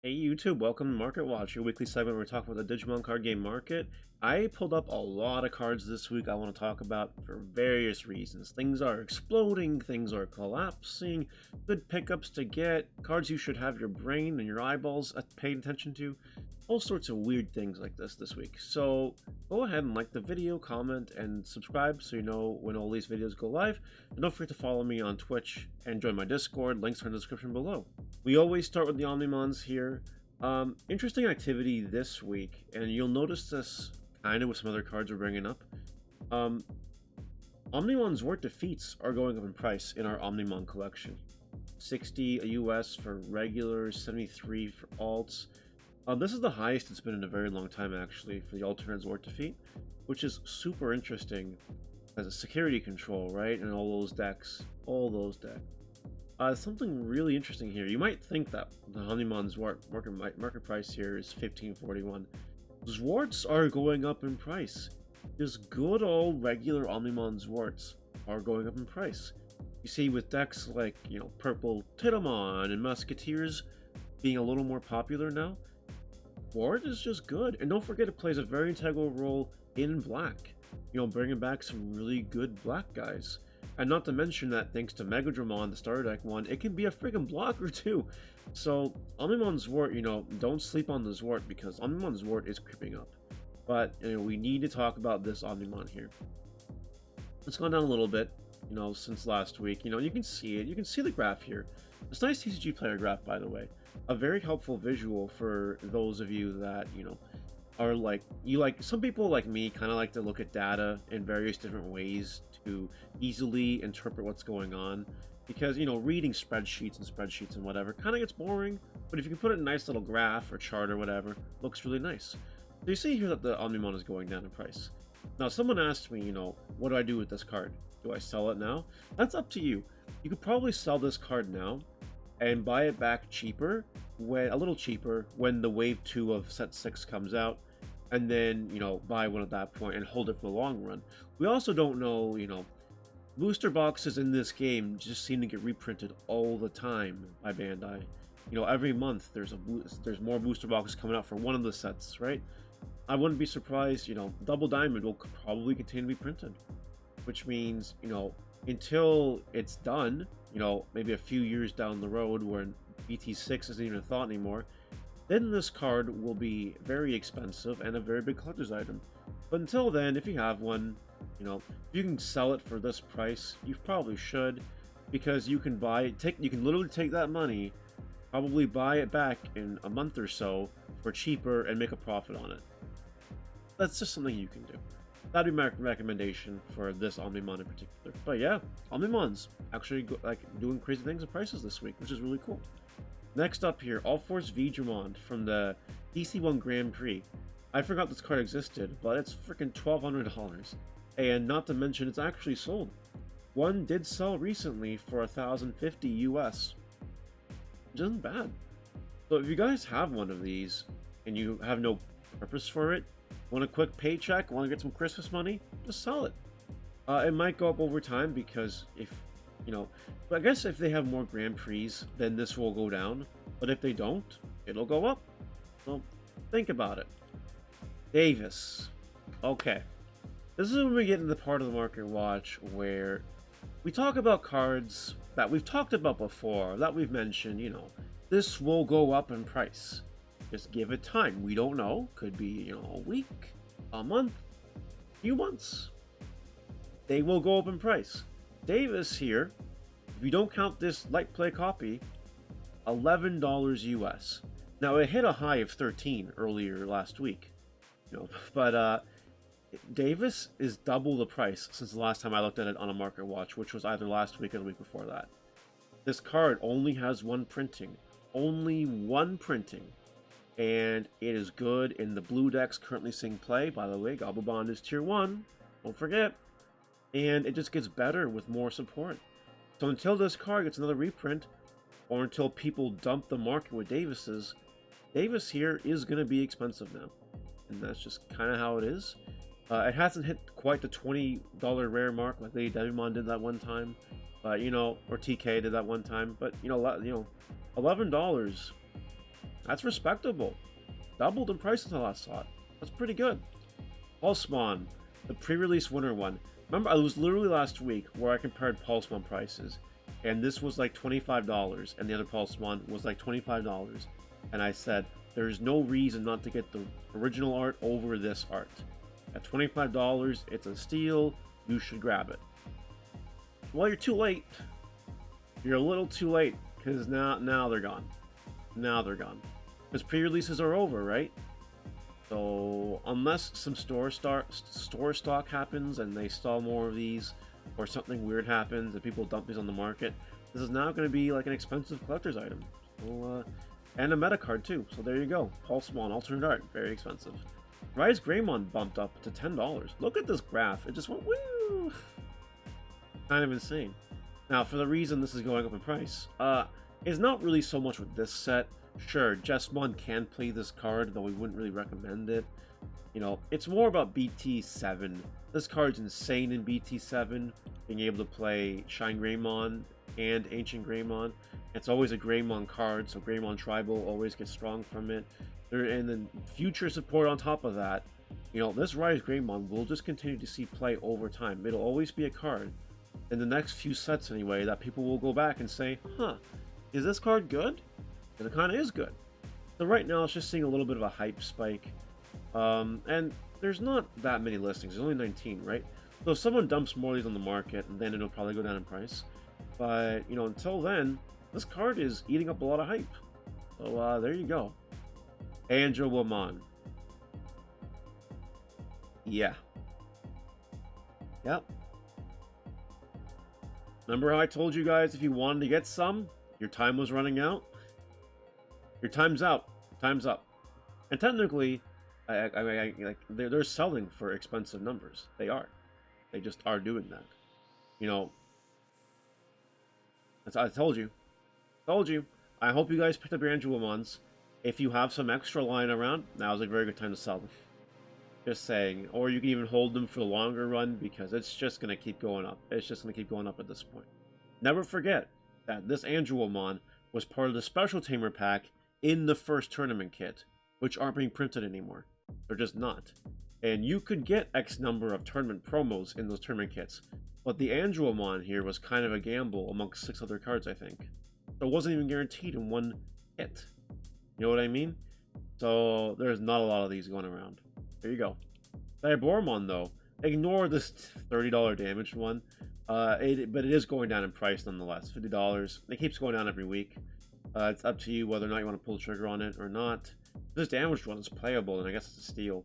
Hey YouTube, welcome to Market Watch, your weekly segment where we talk about the Digimon card game market. I pulled up a lot of cards this week I want to talk about for various reasons. Things are exploding, things are collapsing, good pickups to get, cards you should have your brain and your eyeballs paying attention to, all sorts of weird things like this week. So go ahead and like the video, comment, and subscribe so you know when all these videos go live. And don't forget to follow me on Twitch and join my Discord, links are in the description below. We always start with the Omnimons here. Interesting activity this week, and you'll notice this kind of with some other cards we're bringing up. Omnimon's Wart defeats are going up in price in our Omnimon collection. 60 US for regulars, 73 for alts. This is the highest it's been in a very long time, actually, for the alternate Wart defeat, which is super interesting as a security control, right? And all those decks. Something really interesting here. You might think that the Omnimon's market price here is 1541. Zwarts are going up in price. Just good old regular Omnimon Zwarts are going up in price. You see, with decks like, Purple Titamon and Musketeers being a little more popular now, Zwart is just good. And don't forget, it plays a very integral role in black. Bringing back some really good black guys. And not to mention that thanks to Vdramond, the starter deck one, it can be a freaking blocker too. So Omnimon Zwart, don't sleep on the Zwart because Omnimon Zwart is creeping up. But we need to talk about this Omnimon here. It's gone down a little bit, since last week. You can see it. You can see the graph here. It's a nice TCG player graph, by the way. A very helpful visual for those of you that, are some people like me kind of like to look at data in various different ways to easily interpret what's going on, because reading spreadsheets and whatever kind of gets boring, but if you can put it in a nice little graph or chart or whatever, looks really nice. So you see here that the Omnimon is going down in price. Now someone asked me, what do I do with this card? Do I sell it now? That's up to you. You could probably sell this card now and buy it back cheaper, a little cheaper, when the wave 2 of set 6 comes out, and then buy one at that point and hold it for the long run. We also don't know, booster boxes in this game just seem to get reprinted all the time by Bandai. Every month there's more booster boxes coming out for one of the sets, right? I wouldn't be surprised, Double Diamond will probably continue to be printed, which means, until it's done, maybe a few years down the road when BT6 isn't even a thought anymore, then this card will be very expensive and a very big collector's item. But until then, if you have one, if you can sell it for this price, you probably should, because you can you can literally take that money, probably buy it back in a month or so for cheaper and make a profit on it. That's just something you can do. That'd be my recommendation for this Omnimon in particular. But yeah, Omnimon's actually doing crazy things with prices this week, which is really cool. Next up here, All Force Vdramond from the DC1 Grand Prix. I forgot this card existed, but it's freaking $1,200. And not to mention, it's actually sold. One did sell recently for $1,050 US. Which isn't bad. So if you guys have one of these, and you have no purpose for it, want a quick paycheck, want to get some Christmas money, just sell it. It might go up over time because but I guess if they have more Grand Prix, then this will go down. But if they don't, it'll go up. So think about it. Davis. Okay. This is when we get into the part of the market watch where we talk about cards that we've talked about before, that we've mentioned, this will go up in price. Just give it time. We don't know. Could be, a week, a month, a few months. They will go up in price. Davis here, if you don't count this light play copy, $11 US. Now it hit a high of 13 earlier last week, but Davis is double the price since the last time I looked at it on a market watch, which was either last week or the week before that. This card only has one printing, and it is good in the blue decks currently seeing play. By the way, Agu Bond is tier 1, don't forget. And it just gets better with more support. So until this card gets another reprint, or until people dump the market with Davis here is going to be expensive now. And that's just kind of how it is. It hasn't hit quite the $20 rare mark like Lady Digimon did that one time. Or TK did that one time. But, $11, That's respectable. Doubled in price since I last saw it. That's pretty good. Pulsemon, the pre-release winter one. Remember, it was literally last week where I compared Pulsemon prices, and this was like $25, and the other Pulsemon was like $25, and I said, there's no reason not to get the original art over this art. At $25, it's a steal, you should grab it. Well, you're too late. You're a little too late, because now they're gone. Now they're gone. Because pre-releases are over, right? So, unless some store stock happens and they sell more of these, or something weird happens and people dump these on the market, this is now going to be like an expensive collector's item. So, and a meta card too. So there you go. Pulsemon, alternate art, very expensive. Ryze Greymon bumped up to $10. Look at this graph. It just went woo! Kind of insane. Now, for the reason this is going up in price, it's not really so much with this set. Sure, Jesmon can play this card, though we wouldn't really recommend it. You know, it's more about BT7. This card's insane in BT7, being able to play Shine Greymon and Ancient Greymon. It's always a Greymon card, so Greymon Tribal always gets strong from it. And then future support on top of that. You know, this Ryze Greymon will just continue to see play over time. It'll always be a card, in the next few sets anyway, that people will go back and say, huh, is this card good? And it kind of is good. So right now it's just seeing a little bit of a hype spike. And there's not that many listings. There's only 19, right? So if someone dumps more of these on the market, then it'll probably go down in price. But, you know, until then, this card is eating up a lot of hype. So there you go. Angelmon. Yeah. Yep. Remember how I told you guys if you wanted to get some, your time was running out? Your time's out. Time's up. And technically, like they're selling for expensive numbers. They are. They just are doing that. You know. I told you. Told you. I hope you guys picked up your Angelmons. If you have some extra lying around, now's a very good time to sell them. Just saying. Or you can even hold them for the longer run, because it's just going to keep going up. It's just going to keep going up at this point. Never forget that this Angelmon was part of the special tamer pack in the first tournament kit, which aren't being printed anymore. They're just not. And you could get X number of tournament promos in those tournament kits, but the Angelmon here was kind of a gamble amongst 6 other cards, I think. So it wasn't even guaranteed in one hit. You know what I mean? So there's not a lot of these going around. There you go. Warmone, though, ignore this $30 damaged one. But it is going down in price nonetheless. $50. It keeps going down every week. It's up to you whether or not you want to pull the trigger on it or not. This damaged one is playable, and I guess it's a steal.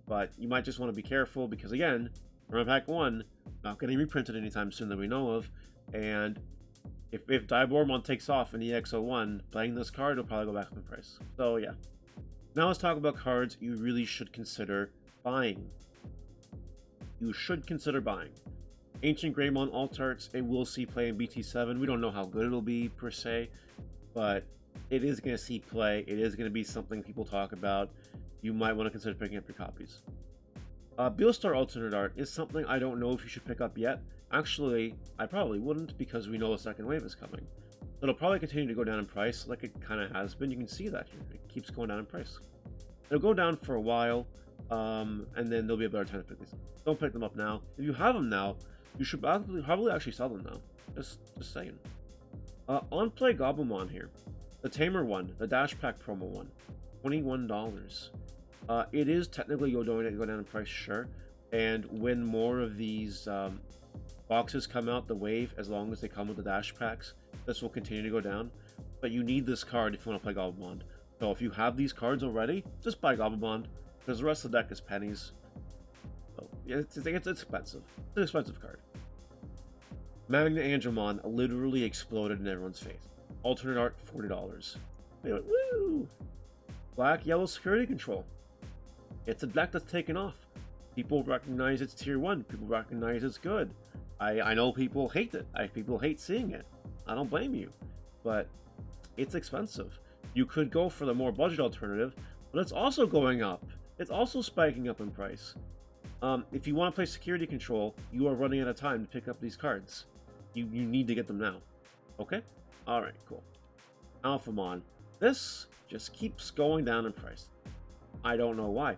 But you might just want to be careful because, again, from Pack 1, not getting reprinted anytime soon that we know of. And if Warmone takes off in the EX01, playing this card will probably go back up in price. So, yeah. Now let's talk about cards you really should consider buying. You should consider buying. Ancient Greymon Alt Arts, it will see play in BT7. We don't know how good it'll be, per se. But it is going to see play. It is going to be something people talk about. You might want to consider picking up your copies. Beelstar Alternate Art is something I don't know if you should pick up yet. Actually, I probably wouldn't because we know a second wave is coming. It'll probably continue to go down in price like it kind of has been. You can see that here. It keeps going down in price. It'll go down for a while, and then there'll be a better time to pick these up. Don't pick them up now. If you have them now, you should probably actually sell them now. Just saying. On play Goblin here. The Tamer one, the Dash Pack promo one. $21. It is technically go down in price, sure. And when more of these boxes come out, the wave, as long as they come with the Dash Packs, this will continue to go down. But you need this card if you want to play Goblin Bond. So if you have these cards already, just buy Goblin Bond, because the rest of the deck is pennies. So yeah, it's expensive. It's an expensive card. Magna Angelmon literally exploded in everyone's face. Alternate art, $40. They went, woo! Black, yellow security control. It's a deck that's taken off. People recognize it's tier 1. People recognize it's good. I know people hate it. People hate seeing it. I don't blame you. But it's expensive. You could go for the more budget alternative, but it's also going up. It's also spiking up in price. If you want to play security control, you are running out of time to pick up these cards. You need to get them now. Okay? Alright, cool. Alphamon. This just keeps going down in price. I don't know why.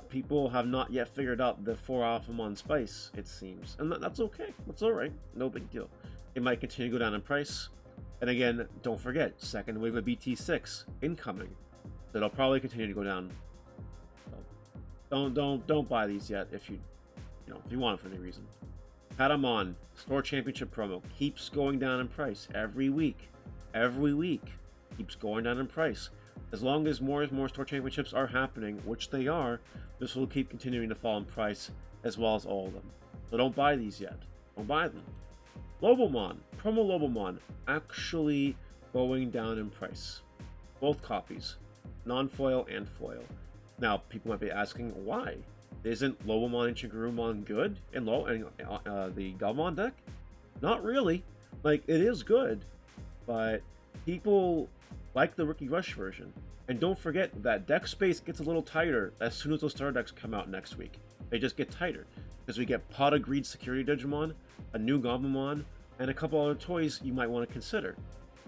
People have not yet figured out the 4 Alphamon spice, it seems. And that's okay. That's alright. No big deal. It might continue to go down in price. And again, don't forget, second wave of BT6 incoming. That'll probably continue to go down. So don't buy these yet if you want it for any reason. Padman Store Championship promo keeps going down in price every week. Every week keeps going down in price. As long as more and more Store Championships are happening, which they are, this will keep continuing to fall in price, as well as all of them. So don't buy these yet. Don't buy them. Lobomon, promo Lobomon, actually going down in price. Both copies, non-foil and foil. Now, people might be asking, why? Isn't Lobomon and Garurumon good in the Goblin deck? Not really. Like, it is good, but people like the Rookie Rush version. And don't forget that deck space gets a little tighter as soon as those starter decks come out next week. They just get tighter, because we get Pot of Greed Security Digimon, a new Goblimon, and a couple other toys you might want to consider.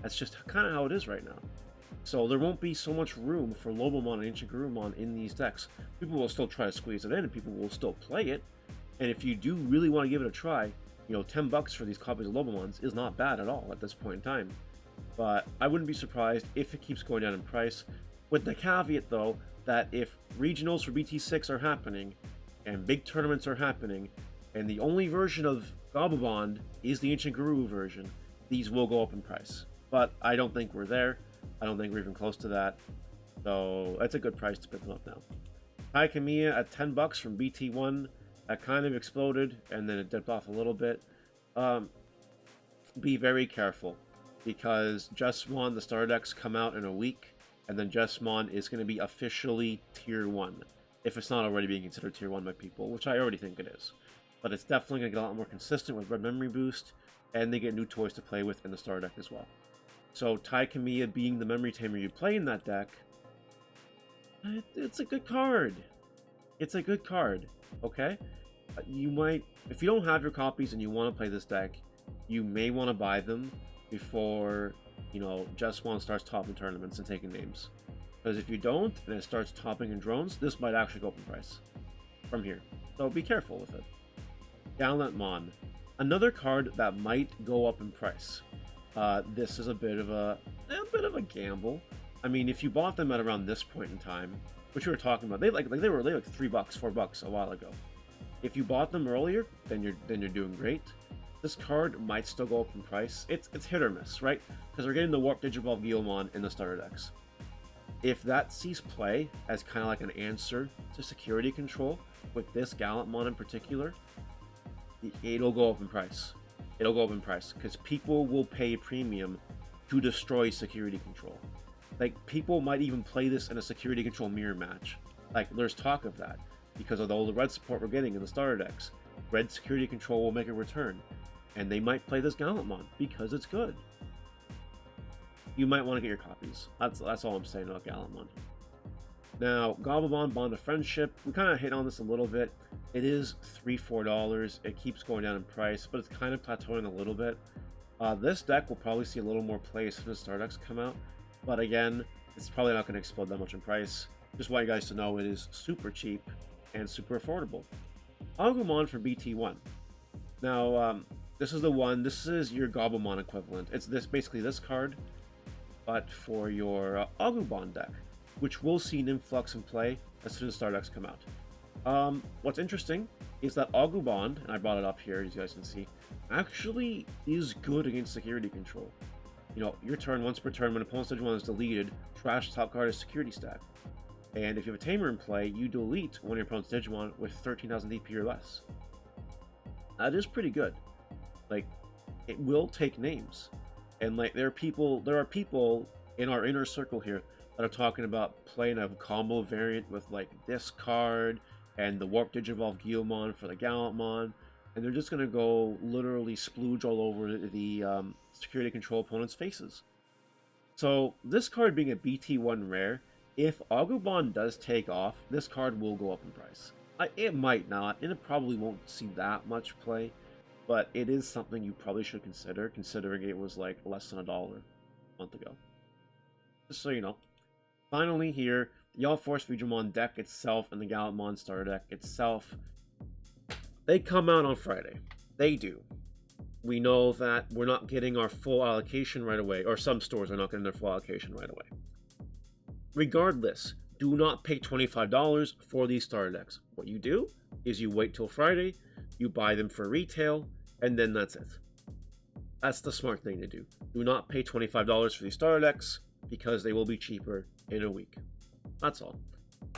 That's just kind of how it is right now. So there won't be so much room for Lobomon and Ancient Garurumon in these decks. People will still try to squeeze it in, and people will still play it. And if you do really want to give it a try, $10 for these copies of Lobomons is not bad at all at this point in time. But I wouldn't be surprised if it keeps going down in price, with the caveat though that if regionals for BT6 are happening and big tournaments are happening and the only version of Agu Bond is the Ancient Garuru version, these will go up in price. But I don't think we're there. I don't think we're even close to that. So that's a good price to pick them up now. Taicha Mia at $10 from BT1. That kind of exploded and then it dipped off a little bit. Be very careful, because Justmon, the starter decks come out in a week, and then Justmon is going to be officially Tier 1, if it's not already being considered Tier 1 by people, which I already think it is. But it's definitely going to get a lot more consistent with Red Memory Boost, and they get new toys to play with in the starter deck as well. So Taicha Mia being the Memory Tamer you play in that deck, it's a good card. It's a good card, okay? You might, if you don't have your copies and you want to play this deck, you may want to buy them before, Justmon starts topping tournaments and taking names. Because if you don't, and it starts topping in drones, this might actually go up in price from here. So be careful with it. Angelmon, another card that might go up in price. This is a bit of a gamble. I mean, if you bought them at around this point in time, which we were talking about, they were $3, $4 a while ago. If you bought them earlier, then you're doing great. This card might still go up in price. It's hit or miss, right? Because we're getting the Warp Digivolve Guilmon in the starter decks. If that sees play as kind of like an answer to security control, with this Gallantmon in particular, it'll go up in price. It'll go up in price, because people will pay a premium to destroy security control. Like, people might even play this in a security control mirror match. Like, there's talk of that, because of all the red support we're getting in the starter decks. Red security control will make a return, and they might play this Gallantmon because it's good. You might want to get your copies. That's all I'm saying about Gallantmon. Now, Goblin Bond of Friendship, we kind of hit on this a little bit. It is $3-4. It keeps going down in price, but it's kind of plateauing a little bit. This deck will probably see a little more play as soon as Star decks come out, but again, it's probably not going to explode that much in price. Just want you guys to know it is super cheap and super affordable. Agumon for BT1. Now, this is the one. This is your Goblimon equivalent. It's basically this card, but for your Agu Bond deck, which will see an influx in play as soon as Star decks come out. What's interesting is that Agu Bond, and I brought it up here as you guys can see, actually is good against security control. Your turn, once per turn, when opponent's Digimon is deleted, trash the top card as security stack. And if you have a Tamer in play, you delete one of your opponent's Digimon with 13,000 DP or less. That is pretty good. Like, it will take names. And like, there are people in our inner circle here that are talking about playing a combo variant with like this card and the Warp Digivolve Guilmon for the Gallantmon, and they're just gonna go literally splooge all over the security control opponent's faces. So this card being a BT1 rare, if Agu Bond does take off, this card will go up in price. It might not, and it probably won't see that much play, but it is something you probably should consider, considering it was like less than $1 a month ago. Just so you know. Finally here, the All-Force Vdramond deck itself and the Gallimon starter deck itself, they come out on Friday. They do. We know that we're not getting our full allocation right away, or some stores are not getting their full allocation right away. Regardless, do not pay $25 for these starter decks. What you do is you wait till Friday, you buy them for retail, and then that's it. That's the smart thing to do. Do not pay $25 for these starter decks, because they will be cheaper in a week. That's all.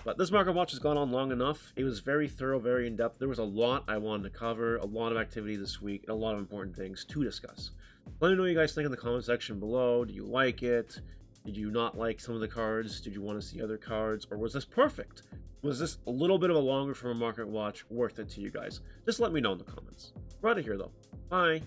But this market watch has gone on long enough. It was very thorough, very in-depth. There was a lot I wanted to cover, a lot of activity this week, and a lot of important things to discuss. Let me know what you guys think in the comment section below. Do you like it? Did you not like some of the cards? Did you want to see other cards? Or was this perfect? Was this a little bit of a longer form market watch worth it to you guys? Just let me know in the comments. We're out of here though. Bye!